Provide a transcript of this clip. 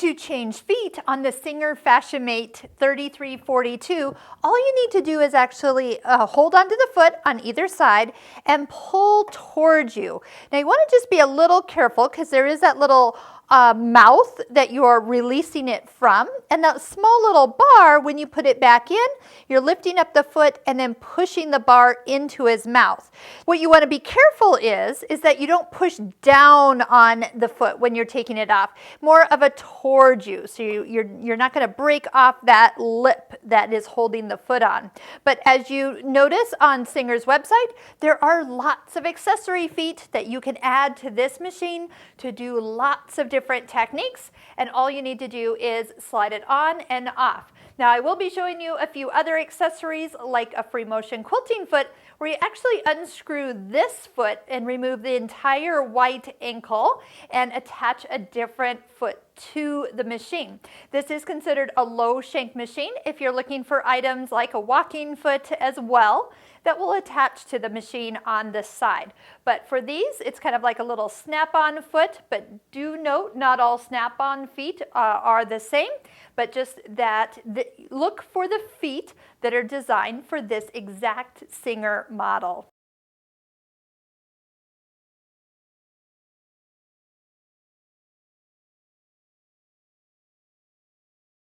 to change feet on the Singer Fashion Mate 3342, all you need to do is actually hold onto the foot on either side and pull towards you. Now you want to just be a little careful because there is that little mouth that you're releasing it from, and that small little bar, when you put it back in, you're lifting up the foot and then pushing the bar into his mouth. What you want to be careful is that you don't push down on the foot when you're taking it off, more of a towards you, so you're not going to break off that lip that is holding the foot on. But as you notice on Singer's website, there are lots of accessory feet that you can add to this machine to do lots of different techniques, and all you need to do is slide it on and off. Now I will be showing you a few other accessories like a free motion quilting foot, where you actually unscrew this foot and remove the entire white ankle and attach a different foot to the machine. This is considered a low shank machine if you're looking for items like a walking foot as well that will attach to the machine on this side. But for these, it's kind of like a little snap-on foot, but do note not all snap-on feet are the same, but just that look for the feet that are designed for this exact Singer model.